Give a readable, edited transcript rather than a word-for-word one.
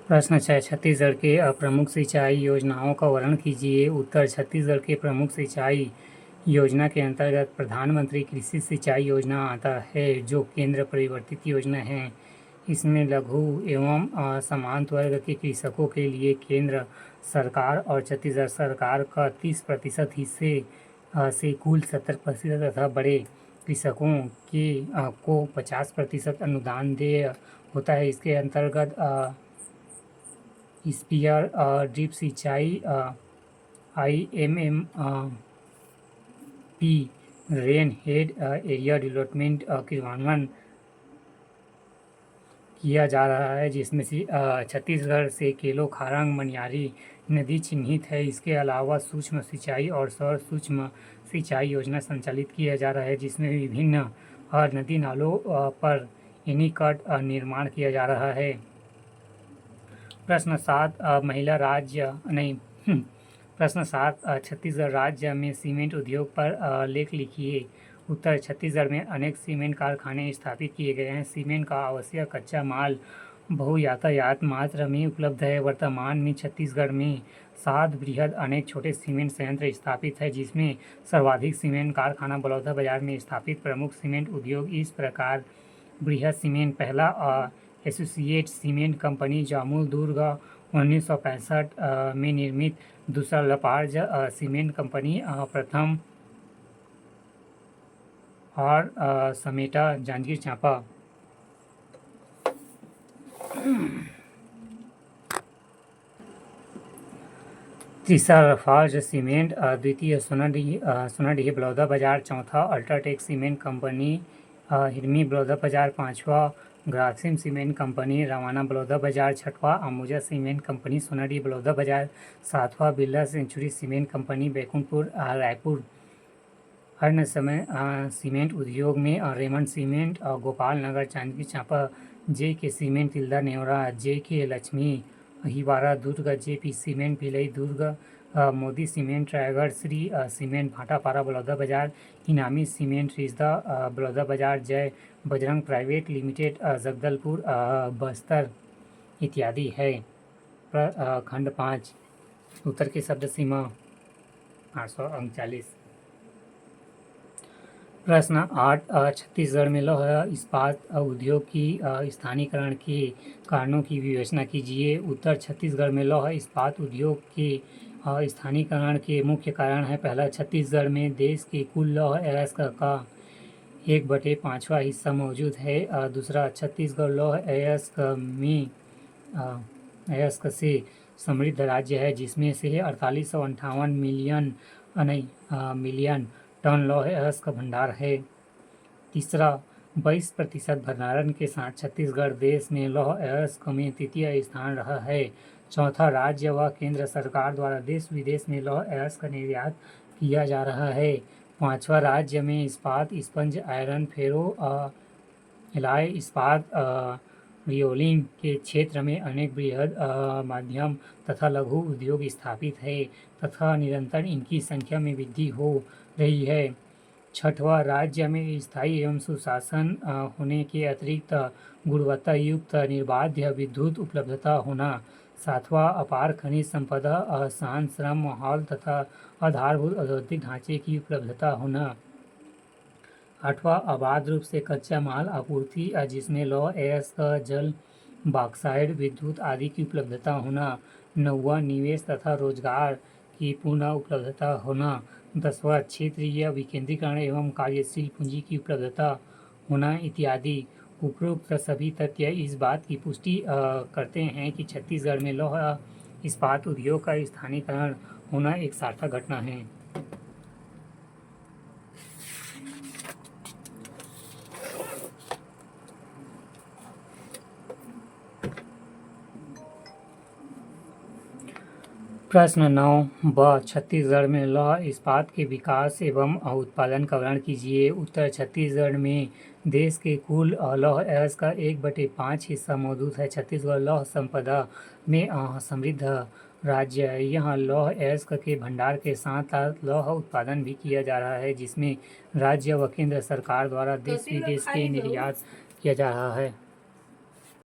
प्रश्न 6, छत्तीसगढ़ के प्रमुख सिंचाई योजनाओं का वर्णन कीजिए। उत्तर, छत्तीसगढ़ के प्रमुख सिंचाई योजना के अंतर्गत प्रधानमंत्री कृषि सिंचाई योजना आता है, जो केंद्र परिवर्तित योजना है। इसमें लघु एवं सीमांत वर्ग के कृषकों के लिए केंद्र सरकार और छत्तीसगढ़ सरकार का 30% हिस्से से कुल 70% तथा बड़े कृषकों को 50% अनुदान देय होता है। इसके अंतर्गत स्पीयर ड्रिप सिंचाई, IMMP, rain head area development क्रियान्वयन किया जा रहा है, जिसमें से छत्तीसगढ़ से केलो खारंग मनियारी नदी चिन्हित है। इसके अलावा सूक्ष्म सिंचाई और सौर सूक्ष्म सिंचाई योजना संचालित किया जा रहा है, जिसमें विभिन्न नदी नालों पर एनीकट निर्माण किया जा रहा है। प्रश्न 7, छत्तीसगढ़ राज्य में सीमेंट उद्योग पर लेख लिखिए। उत्तर, छत्तीसगढ़ में अनेक सीमेंट कारखाने स्थापित किए गए हैं। सीमेंट का आवश्यक कच्चा माल बहुयातायात मात्रा में उपलब्ध है। वर्तमान में छत्तीसगढ़ में 7 बृहद अनेक छोटे सीमेंट संयंत्र स्थापित है, जिसमें सर्वाधिक सीमेंट कारखाना बलौदाबाजार में स्थापित। प्रमुख सीमेंट उद्योग इस प्रकार: बृहद सीमेंट, पहला एसोसिएट सीमेंट कंपनी जामुल दुर्ग 1965 में निर्मित। दूसरा लपार्ज सीमेंट कंपनी, प्रथम और समेटा जांजगीर चांपा। तीसरा लाफार्ज सीमेंट, द्वितीय सोनाडीह बलौदाबाजार, चौथा UltraTech cement company Hirmi Balodabazar, पांचवा ग्रासिम सीमेंट कंपनी रवाना बलौदाबाजार, छठवां अंबुजा सीमेंट कंपनी सोनाडीह बलौदाबाजार, सातवां Birla century cement company Baikunthpur Raipur. अन्य समय सीमेंट उद्योग में Raymond cement Gopal Nagar Janjgir Champa, JK cement Tilda Neora, JK Lakshmi Ahiwara Durg, JP cement Bhilai Durg, Modi cement Raigarh, Shree cement Bhatapara Balodabazar, Emami cement Rishda Balodabazar, Jai Bajrang private limited Jagdalpur Bastar इत्यादि है। खंड 5, उत्तर की शब्द सीमा 839। प्रश्न 8, छत्तीसगढ़ में लौह इस्पात उद्योग की स्थानीयकरण के कारणों की विवेचना कीजिए। उत्तर, छत्तीसगढ़ में लौह इस्पात उद्योग के स्थानीयकरण के मुख्य कारण है: पहला, छत्तीसगढ़ में देश के कुल लौह अयस्क का 1/5वां हिस्सा मौजूद है। दूसरा, छत्तीसगढ़ लौह अयस्क से समृद्ध राज्य है, जिसमें से 4858 मिलियन टन लौह अयस्क भंडार है। तीसरा, 22% भंडारण के साथ छत्तीसगढ़ देश में लौह अयस्क में तृतीय स्थान रहा है। चौथा, राज्य व केंद्र सरकार द्वारा देश विदेश में लौह अयस्क निर्यात किया जा रहा है। पांचवा, राज्य में इस्पात, स्पंज आयरन, फेरो एलॉय इस्पात रियोलिंग के क्षेत्र में अनेक बृहद मध्यम तथा लघु उद्योग स्थापित है तथा निरंतर इनकी संख्या में वृद्धि हो रही है। छठवां, राज्य में स्थायी एवं सुशासन होने के अतिरिक्त गुणवत्ता युक्त निर्बाध विद्युत उपलब्धता होना। सातवां, अपार खनिज संपदा, शांत श्रम माहौल तथा आधारभूत औद्योगिक ढांचे की उपलब्धता होना। आठवां, अबाध रूप से कच्चा माल आपूर्ति, जिसमें लौह अयस्क, जल, बॉक्साइट, विद्युत आदि की उपलब्धता होना। नौवां, निवेश तथा रोजगार की पूर्ण उपलब्धता होना। 10वां, क्षेत्रीय विकेंद्रीकरण एवं कार्यशील पूंजी की उपलब्धता होना इत्यादि। उपरोक्त सभी तथ्य इस बात की पुष्टि करते हैं कि छत्तीसगढ़ में लौह इस्पात उद्योग का स्थानीयकरण होना एक सार्थक घटना है। प्रश्न 9 ब, छत्तीसगढ़ में लौह इस्पात के विकास एवं उत्पादन का वर्णन कीजिए। उत्तर, छत्तीसगढ़ में देश के कुल लौह अयस्क का 1/5 हिस्सा मौजूद है। छत्तीसगढ़ लौह संपदा में समृद्ध राज्य है। यहाँ लौह अयस्क के भंडार के साथ साथ लौह उत्पादन भी किया जा रहा है, जिसमें राज्य व केंद्र सरकार द्वारा देश विदेश के निर्यात किया जा रहा है।